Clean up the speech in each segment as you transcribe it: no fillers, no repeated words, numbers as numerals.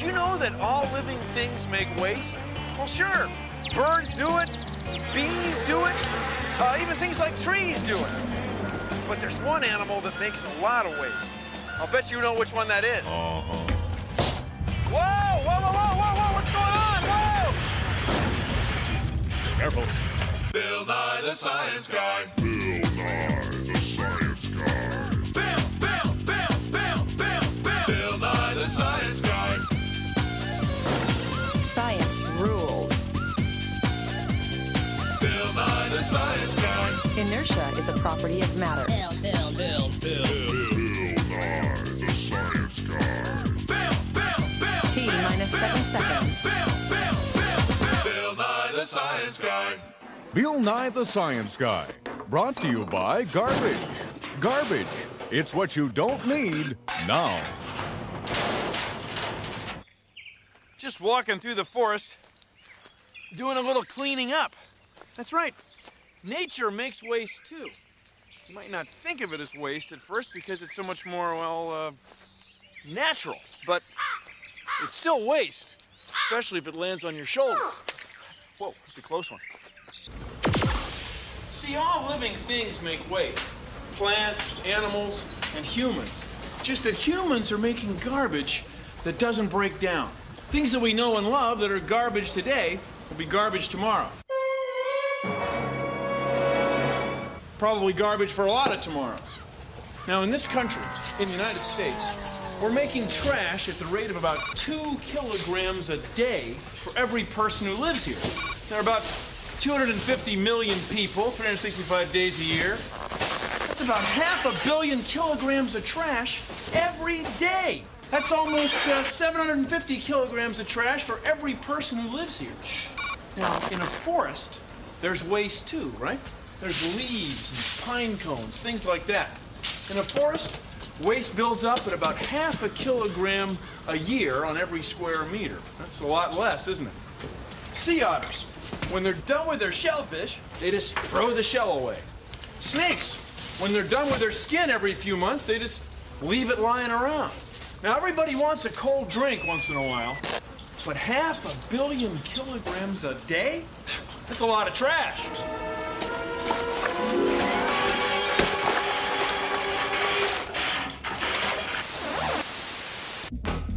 you know that all living things make waste? Well, sure. Birds do it, bees do it, even things like trees do it. But there's one animal that makes a lot of waste. I'll bet you know which one that is. Uh-huh. Whoa, whoa, whoa, whoa, whoa, whoa, what's going on? Whoa! Careful. Bill Nye the Science Guy. Bill Nye the Science Guy. Bill Nye the Science Guy. Science rules. Bill Nye the Science Guy. Inertia is a property of matter. Bill Nye the Science Guy. T minus 7 seconds. Bill Nye the Science Guy. Bill Nye the Science Guy. Brought to you by garbage. Garbage. It's what you don't need now. Just walking through the forest, doing a little cleaning up. That's right. Nature makes waste, too. You might not think of it as waste at first because it's so much more, well, natural. But it's still waste, especially if it lands on your shoulder. Whoa, it's a close one. See, all living things make waste. Plants, animals, and humans. Just that humans are making garbage that doesn't break down. Things that we know and love that are garbage today will be garbage tomorrow. Probably garbage for a lot of tomorrows. Now, in this country, in the United States, we're making trash at the rate of about 2 kilograms a day for every person who lives here. There are about 250 million people, 365 days a year. That's about 500 million kilograms of trash every day. That's almost 750 kilograms of trash for every person who lives here. Now, in a forest, there's waste too, right? There's leaves and pine cones, things like that. In a forest, waste builds up at about 0.5 kilogram a year on every square meter. That's a lot less, isn't it? Sea otters, when they're done with their shellfish, they just throw the shell away. Snakes, when they're done with their skin every few months, they just leave it lying around. Now, everybody wants a cold drink once in a while, but 500 million kilograms a day? That's a lot of trash.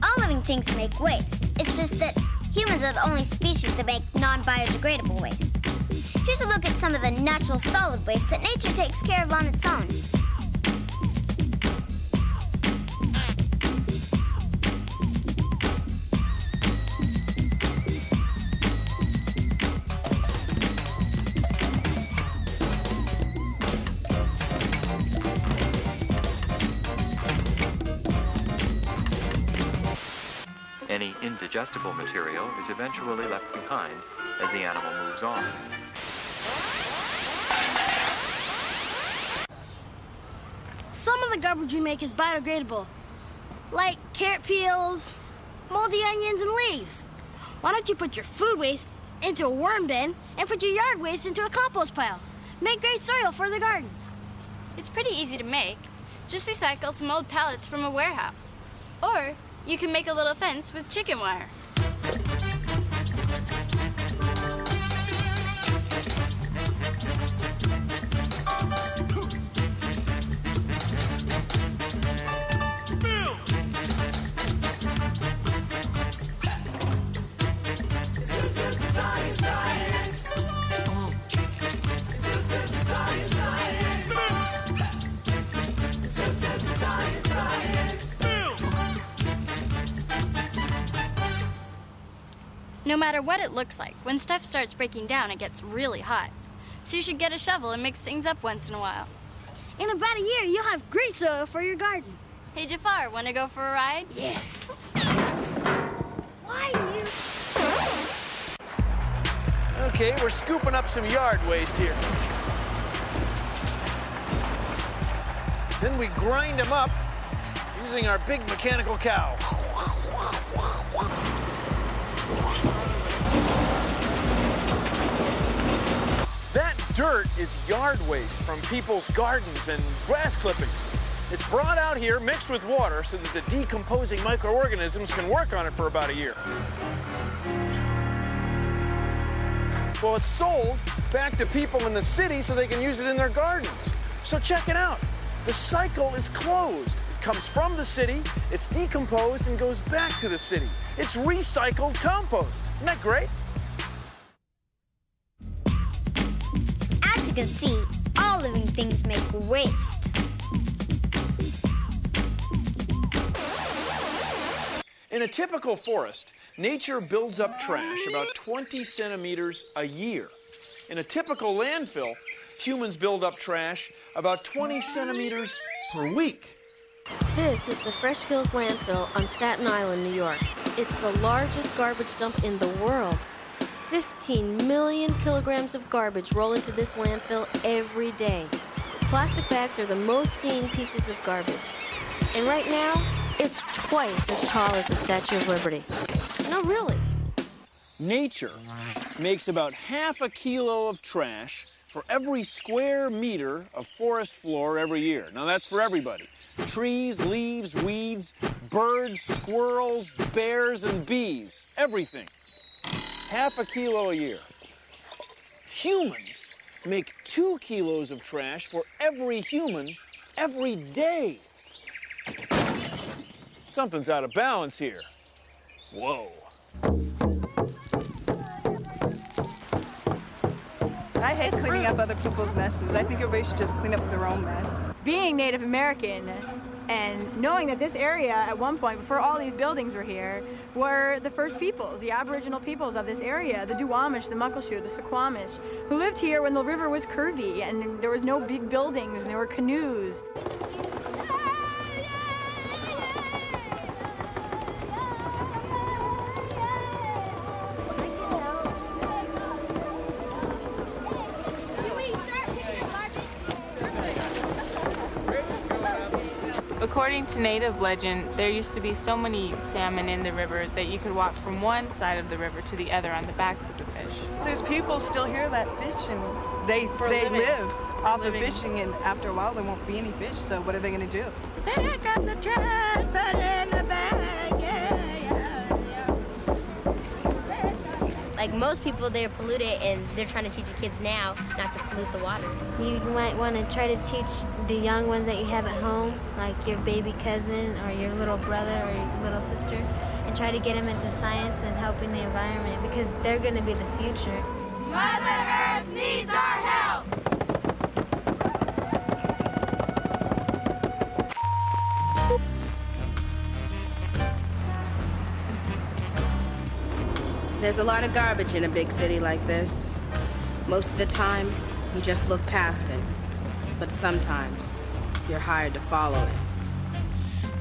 All living things make waste. It's just that humans are the only species that make non-biodegradable waste. Here's a look at some of the natural solid waste that nature takes care of on its own. Any indigestible material is eventually left behind as the animal moves on. Some of the garbage we make is biodegradable, like carrot peels, moldy onions, and leaves. Why don't you put your food waste into a worm bin and put your yard waste into a compost pile? Make great soil for the garden. It's pretty easy to make. Just recycle some old pallets from a warehouse. Or you can make a little fence with chicken wire. No matter what it looks like, when stuff starts breaking down, it gets really hot. So you should get a shovel and mix things up once in a while. In about a year, you'll have great soil for your garden. Hey, Jafar, want to go for a ride? Yeah. Why you... Okay, we're scooping up some yard waste here. Then we grind them up using our big mechanical cow. That dirt is yard waste from people's gardens and grass clippings. It's brought out here, mixed with water, so that the decomposing microorganisms can work on it for about a year. Well, it's sold back to people in the city so they can use it in their gardens. So check it out. The cycle is closed. It comes from the city, it's decomposed, and goes back to the city. It's recycled compost. Isn't that great? As you can see, all living things make waste. In a typical forest, nature builds up trash about 20 centimeters a year. In a typical landfill, humans build up trash about 20 centimeters per week. This is the Fresh Hills landfill on Staten Island, New York. It's the largest garbage dump in the world. 15 million kilograms of garbage roll into this landfill every day. Plastic bags are the most seen pieces of garbage. And right now, it's twice as tall as the Statue of Liberty. No, really. Nature makes about half a kilo of trash for every square meter of forest floor every year. Now that's for everybody. Trees, leaves, weeds, birds, squirrels, bears, and bees. Everything. Half a kilo a year. Humans make 2 kilos of trash for every human every day. Something's out of balance here. Whoa. I hate cleaning up other people's messes. I think everybody should just clean up their own mess. Being Native American and knowing that this area at one point, before all these buildings were here, were the first peoples, the Aboriginal peoples of this area, the Duwamish, the Muckleshoot, the Suquamish, who lived here when the river was curvy and there was no big buildings and there were canoes. According to native legend, there used to be so many salmon in the river that you could walk from one side of the river to the other on the backs of the fish. There's people still here that fish, and they live off the fishing, and after a while there won't be any fish, so what are they going to do? Take out the trash, put it in the bag, yeah. Like most people, they're polluted, and they're trying to teach the kids now not to pollute the water. You might want to try to teach the young ones that you have at home, like your baby cousin or your little brother or your little sister, and try to get them into science and helping the environment, because they're going to be the future. Mother Earth needs our help! There's a lot of garbage in a big city like this. Most of the time, you just look past it. But sometimes, you're hired to follow it.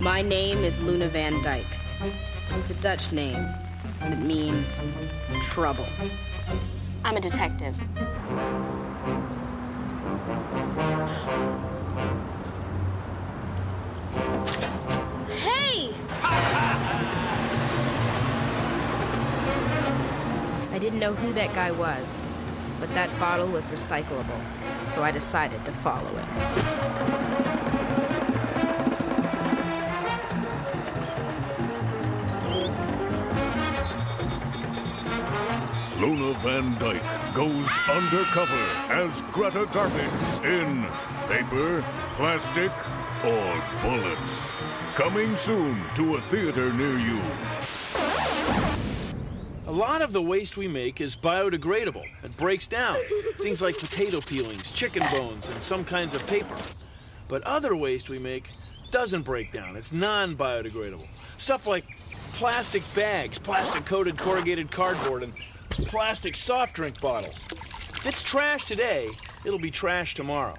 My name is Luna Van Dyke. It's a Dutch name, and it means trouble. I'm a detective. Hey! I didn't know who that guy was, but that bottle was recyclable, so I decided to follow it. Luna Van Dyke goes undercover as Greta Garbage in Paper, Plastic, or Bullets. Coming soon to a theater near you. A lot of the waste we make is biodegradable. It breaks down. Things like potato peelings, chicken bones, and some kinds of paper. But other waste we make doesn't break down. It's non-biodegradable. Stuff like plastic bags, plastic-coated corrugated cardboard, and plastic soft drink bottles. If it's trash today, it'll be trash tomorrow.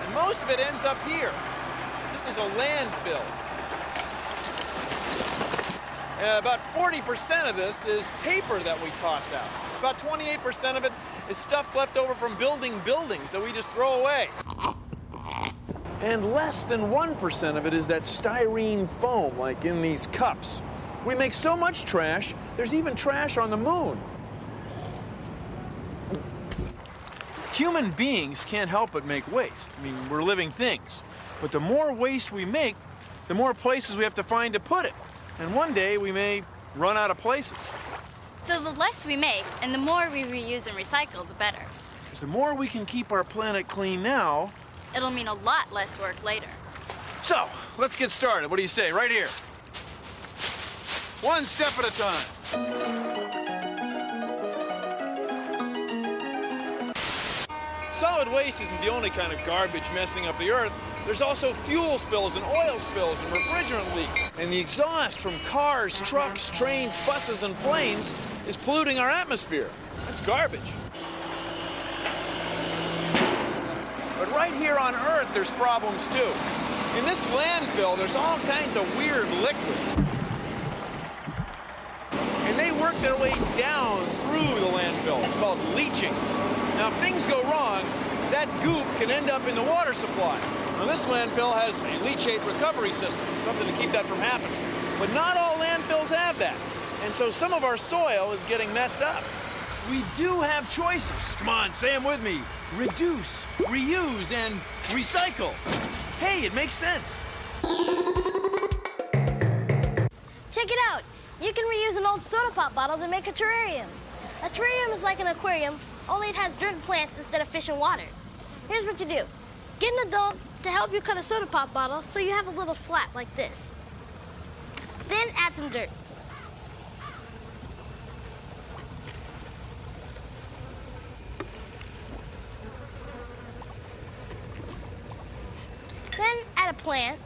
And most of it ends up here. This is a landfill. About 40% of this is paper that we toss out. About 28% of it is stuff left over from building buildings that we just throw away. And less than 1% of it is that styrene foam, like in these cups. We make so much trash, there's even trash on the moon. Human beings can't help but make waste. I mean, we're living things. But the more waste we make, the more places we have to find to put it. And one day we may run out of places. So the less we make and the more we reuse and recycle, the better. Because the more we can keep our planet clean now, it'll mean a lot less work later. So, let's get started. What do you say? Right here. One step at a time. Solid waste isn't the only kind of garbage messing up the Earth. There's also fuel spills and oil spills and refrigerant leaks. And the exhaust from cars, trucks, trains, buses, and planes is polluting our atmosphere. That's garbage. But right here on Earth, there's problems too. In this landfill, there's all kinds of weird liquids. And they work their way down through the landfill. It's called leaching. Now, if things go wrong, that goop can end up in the water supply. Now, this landfill has a leachate recovery system, something to keep that from happening. But not all landfills have that. And so some of our soil is getting messed up. We do have choices. Come on, say them with me. Reduce, reuse, and recycle. Hey, it makes sense. Check it out. You can reuse an old soda pop bottle to make a terrarium. A terrarium is like an aquarium, only it has dirt and plants instead of fish and water. Here's what you do. Get an adult to help you cut a soda pop bottle so you have a little flap like this. Then add some dirt. Then add a plant.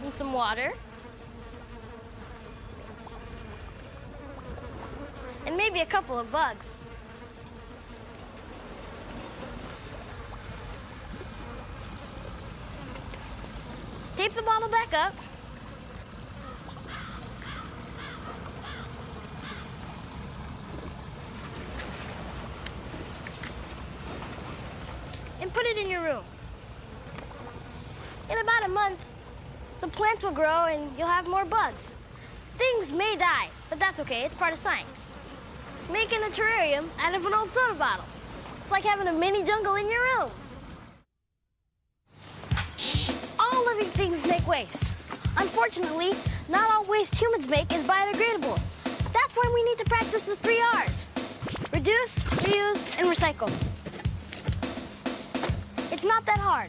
And some water. And maybe a couple of bugs. Tape the bottle back up. And put it in your room. In about a month, the plants will grow and you'll have more bugs. Things may die, but that's okay, it's part of science. Making a terrarium out of an old soda bottle. It's like having a mini jungle in your room. All living things make waste. Unfortunately, not all waste humans make is biodegradable. That's why we need to practice the 3 R's. Reduce, reuse, and recycle. It's not that hard.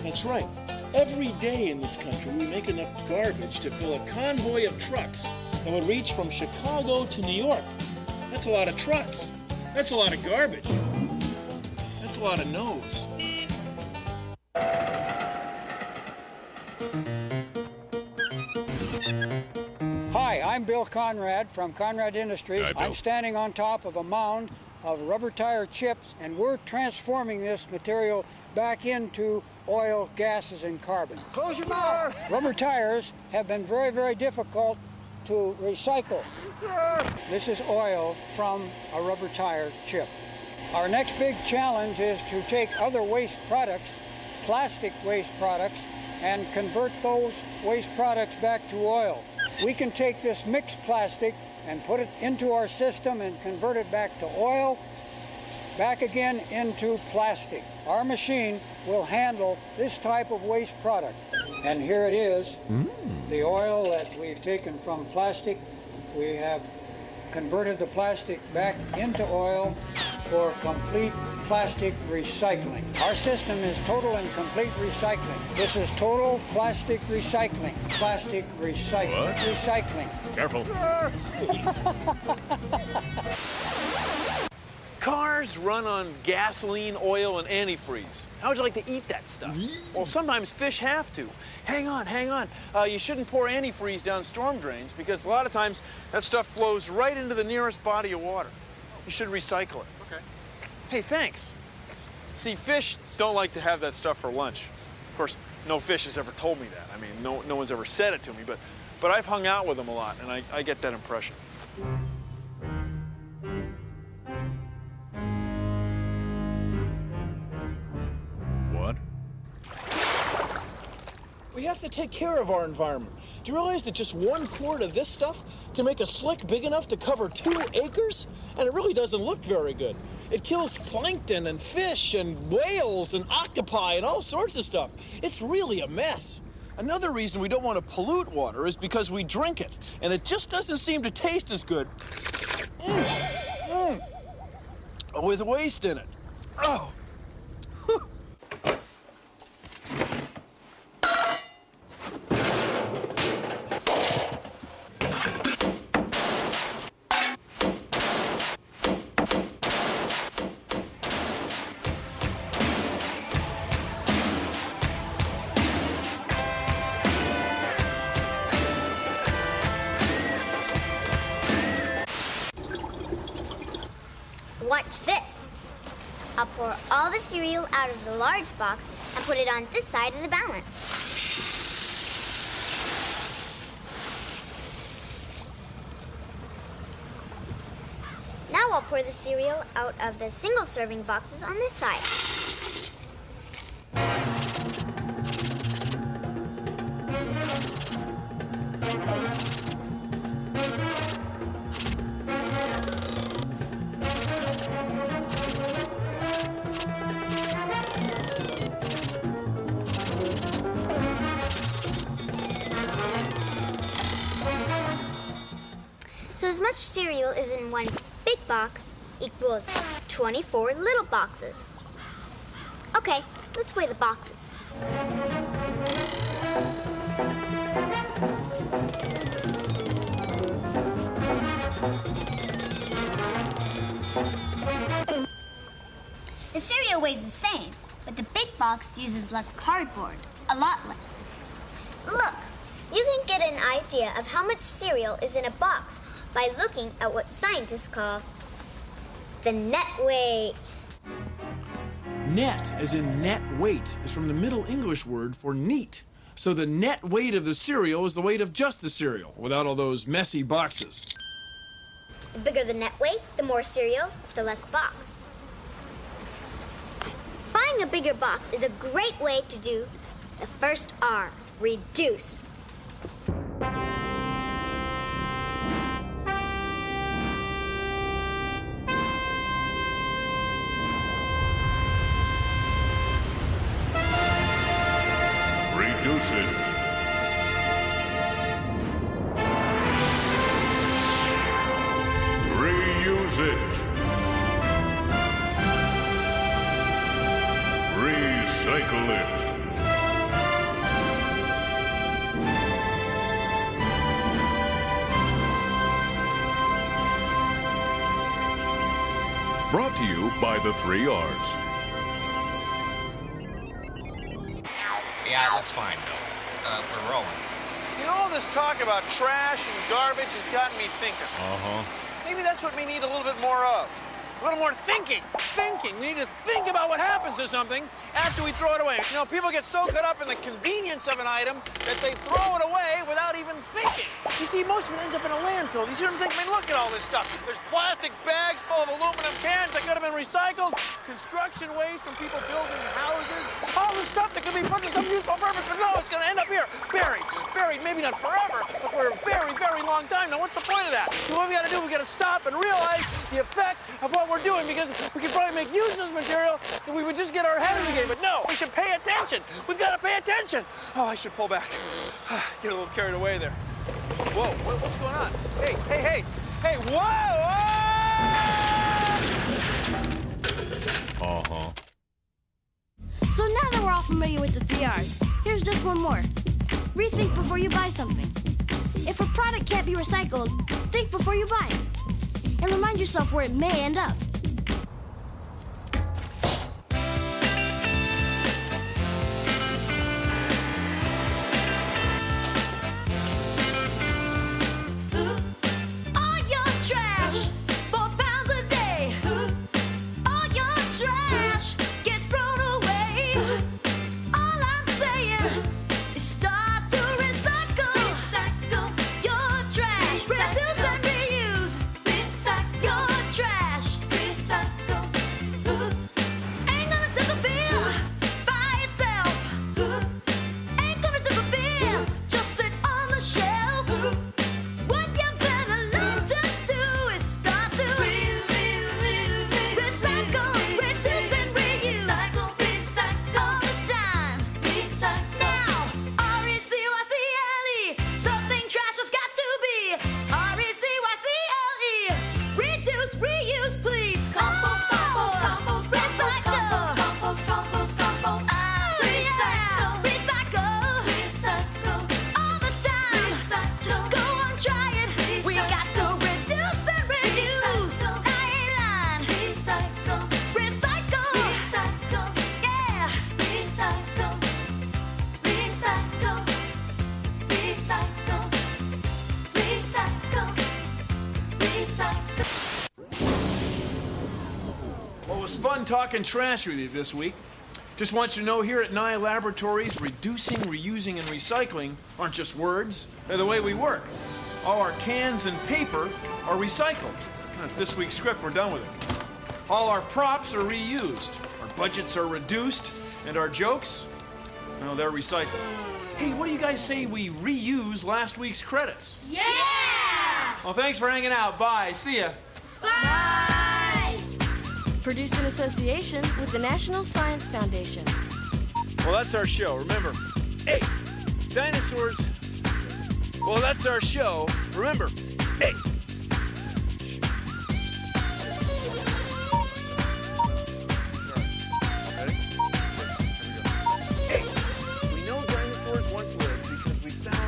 That's right. Every day in this country, we make enough garbage to fill a convoy of trucks that would reach from Chicago to New York. That's a lot of trucks. That's a lot of garbage. That's a lot of no's. Hi, I'm Bill Conrad from Conrad Industries. Hi, Bill. I'm standing on top of a mound of rubber tire chips, and we're transforming this material back into oil, gases, and carbon. Close your door! Rubber tires have been very, very difficult to recycle. This is oil from a rubber tire chip. Our next big challenge is to take other waste products, plastic waste products, and convert those waste products back to oil. We can take this mixed plastic and put it into our system and convert it back to oil, back again into plastic. Our machine will handle this type of waste product. And here it is, the oil that we've taken from plastic. We have converted the plastic back into oil for complete plastic recycling. Our system is total and complete recycling. This is total plastic recycling. Plastic recycling. What? Recycling. Careful. Cars run on gasoline, oil, and antifreeze. How would you like to eat that stuff? Well, sometimes fish have to. Hang on, hang on. You shouldn't pour antifreeze down storm drains because a lot of times that stuff flows right into the nearest body of water. You should recycle it. Okay. Hey, thanks. See, fish don't like to have that stuff for lunch. Of course, no fish has ever told me that. I mean, no one's ever said it to me, but I've hung out with them a lot, and I get that impression. What? We have to take care of our environment. Do you realize that just 1 quart of this stuff can make a slick big enough to cover 2 acres? And it really doesn't look very good. It kills plankton and fish and whales and octopi and all sorts of stuff. It's really a mess. Another reason we don't want to pollute water is because we drink it, and it just doesn't seem to taste as good with waste in it. Oh. Watch this. I'll pour all the cereal out of the large box and put it on this side of the balance. Now I'll pour the cereal out of the single serving boxes on this side. So as much cereal as in one big box equals 24 little boxes. Okay, let's weigh the boxes. The cereal weighs the same, but the big box uses less cardboard, a lot less. Look, you can get an idea of how much cereal is in a box by looking at what scientists call the net weight. Net, as in net weight, is from the Middle English word for neat. So the net weight of the cereal is the weight of just the cereal, without all those messy boxes. The bigger the net weight, the more cereal, the less box. Buying a bigger box is a great way to do the first R, reduce. Reduces. Reuse it. Recycle it. Brought to you by the 3 R's. Yeah, that's fine, Bill. We're rolling. You know, all this talk about trash and garbage has gotten me thinking. Uh-huh. Maybe that's what we need a little bit more of. A little more thinking. Thinking. We need to think about what happens to something after we throw it away. You know, people get so caught up in the convenience of an item that they throw it away without even thinking. You see, most of it ends up in a landfill. You see what I'm saying? I mean, look at all this stuff. There's plastic bags full of aluminum cans that could have been recycled, construction waste from people building houses, all the stuff that could be put to some useful purpose, but no, it's going to end up here, buried. Buried, maybe not forever, but for a very, very long time. Now, what's the point of that? So what we got to do, we got to stop and realize the effect of what we're doing, because we could probably make use of this material if we would just get our head in the game. But no, we should pay attention. We've got to pay attention. Oh, I should pull back. Get a little carried away there. Whoa, what's going on? Hey, hey, hey, hey, whoa! Uh-huh. So now that we're all familiar with the 3 R's, here's just one more. Rethink before you buy something. If a product can't be recycled, think before you buy it. And remind yourself where it may end up. Trash, 4 pounds a day. All your trash gets talking trash with you this week. Just want you to know here at Nye Laboratories, reducing, reusing, and recycling aren't just words. They're the way we work. All our cans and paper are recycled. That's this week's script. We're done with it. All our props are reused. Our budgets are reduced. And our jokes, well, they're recycled. Hey, what do you guys say we reuse last week's credits? Yeah! Well, thanks for hanging out. Bye. See ya. Bye! Produced in association with the National Science Foundation. Well, that's our show. Remember, hey, dinosaurs. Well, that's our show. Remember, hey.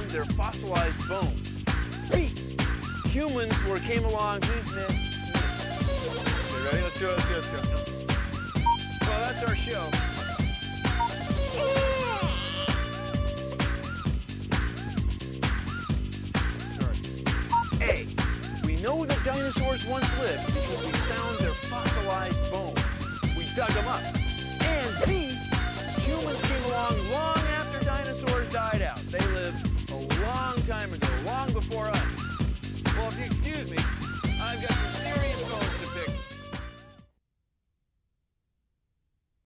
Their fossilized bones. We humans came along. Please, man. Okay, ready? Let's do it. Let's go. Well, that's our show. Sorry. A. We know that dinosaurs once lived because